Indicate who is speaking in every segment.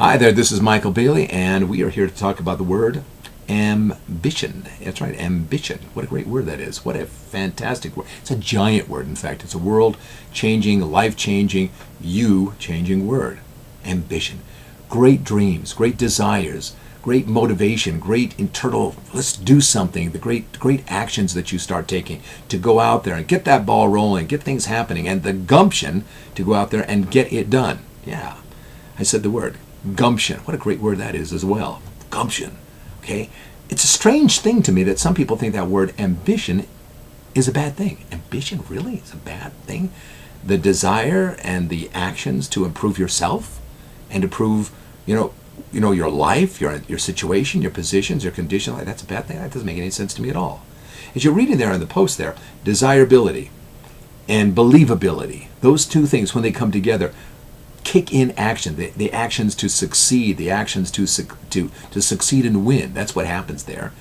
Speaker 1: Hi there, this is Michael Bailey, and we are here to talk about the word ambition. That's right, ambition. What a great word that is. What a fantastic word. It's a giant word, in fact. It's a world-changing, life-changing, you-changing word. Ambition. Great dreams, great desires, great motivation, great internal, let's do something, the great actions that you start taking to go out there and get that ball rolling, get things happening, and the gumption to go out there and get it done. Yeah, I said the word. Gumption. What a great word that is as well. Gumption. Okay? It's a strange thing to me that some people think that word ambition is a bad thing. Ambition really is a bad thing? The desire and the actions to improve yourself and to improve, your life, your situation, your positions, your condition, like that's a bad thing. That doesn't make any sense to me at all. As you're reading there in the post there, desirability and believability, those two things, when they come together, kick in action, the actions to succeed, the actions to succeed and win. That's what happens there,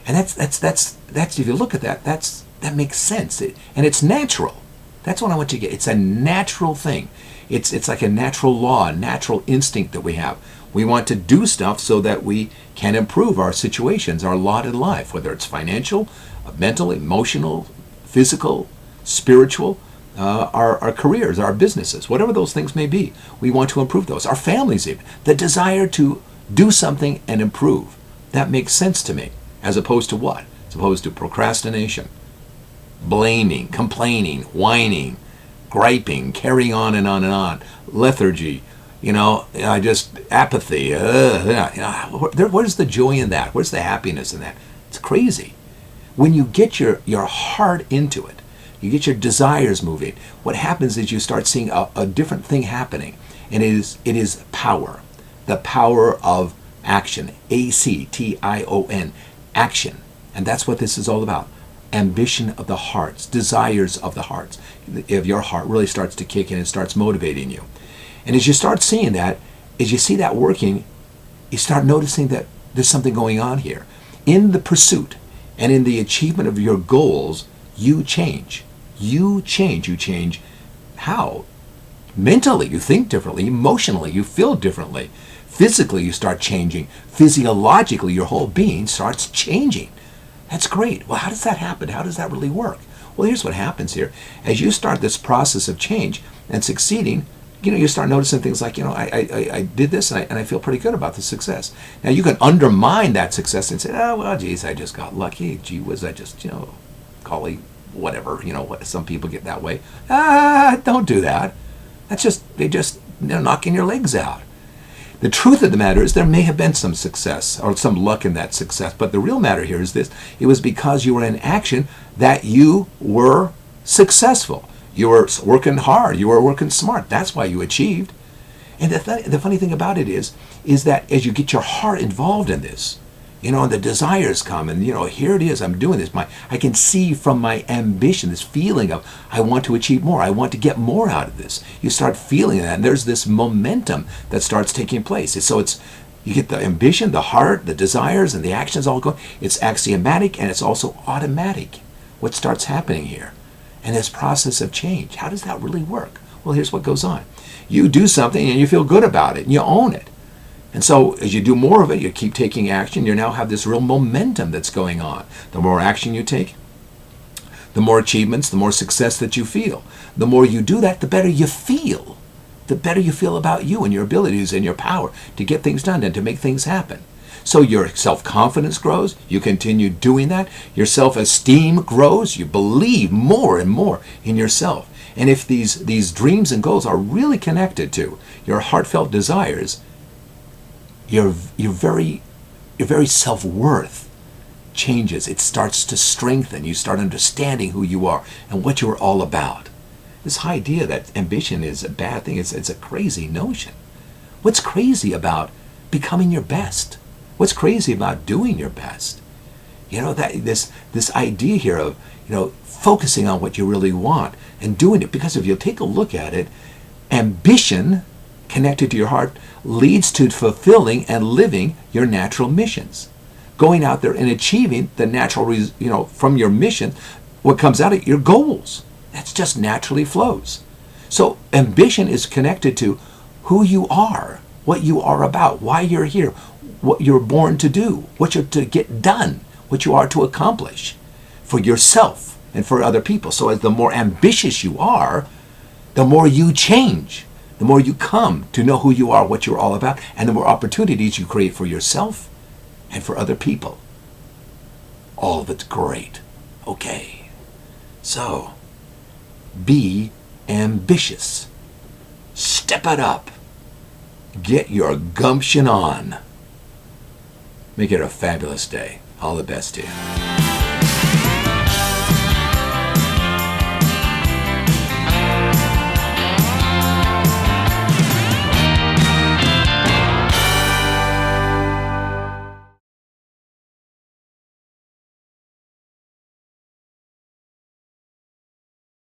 Speaker 1: and that's if you look at that, that makes sense, and it's natural. That's what I want you to get. It's a natural thing. It's like a natural law, a natural instinct that we have. We want to do stuff so that we can improve our situations, our lot in life, whether it's financial, mental, emotional, physical, spiritual. Our careers, our businesses, whatever those things may be, we want to improve those. Our families even. The desire to do something and improve. That makes sense to me. As opposed to what? As opposed to procrastination, blaming, complaining, whining, griping, carrying on and on and on, lethargy, just apathy. Where's the joy in that? Where's the happiness in that? It's crazy. When you get your heart into it, you get your desires moving, what happens is you start seeing a different thing happening. And it is power. The power of action. ACTION. Action. And that's what this is all about. Ambition of the hearts. Desires of the hearts. If your heart really starts to kick in and starts motivating you. And as you start seeing that, as you see that working, you start noticing that there's something going on here. In the pursuit and in the achievement of your goals, you change. You change. You change how? Mentally, you think differently. Emotionally, you feel differently. Physically, you start changing. Physiologically, your whole being starts changing. That's great. Well, how does that happen? How does that really work? Well, here's what happens here. As you start this process of change and succeeding, you start noticing things like, I did this and I feel pretty good about the success. Now, you can undermine that success and say, oh, well, geez, I just got lucky. Gee whiz, I just, colleague, whatever, what some people get that way. Don't do that. That's just, they're knocking your legs out. The truth of the matter is there may have been some success or some luck in that success, but the real matter here is this. It was because you were in action that you were successful. You were working hard. You were working smart. That's why you achieved. And the funny thing about it is that as you get your heart involved in this, and the desires come, and here it is, I'm doing this. I can see from my ambition, this feeling of I want to achieve more. I want to get more out of this. You start feeling that, and there's this momentum that starts taking place. You get the ambition, the heart, the desires, and the actions all going. It's axiomatic, and it's also automatic. What starts happening here? And this process of change, how does that really work? Well, here's what goes on. You do something, and you feel good about it, and you own it. And so as you do more of it, you keep taking action, you now have this real momentum that's going on. The more action you take, the more achievements, the more success that you feel. The more you do that, the better you feel. The better you feel about you and your abilities and your power to get things done and to make things happen. So your self-confidence grows, you continue doing that, your self-esteem grows, you believe more and more in yourself. And if these dreams and goals are really connected to your heartfelt desires, your very self-worth changes. It starts to strengthen. You start understanding who you are and what you're all about. This idea that ambition is a bad thing, it's a crazy notion. What's crazy about becoming your best? What's crazy about doing your best? This idea here of focusing on what you really want and doing it, because if you take a look at it, ambition connected to your heart leads to fulfilling and living your natural missions. Going out there and achieving the natural, from your mission, what comes out of your goals. That's just naturally flows. So ambition is connected to who you are what you are about, why you're here, what you're born to do, what you're to get done, what you are to accomplish for yourself and for other people. So as the more ambitious you are, the more you change, the more you come to know who you are, what you're all about, and the more opportunities you create for yourself and for other people. All of it's great. Okay. So, be ambitious. Step it up. Get your gumption on. Make it a fabulous day. All the best to you.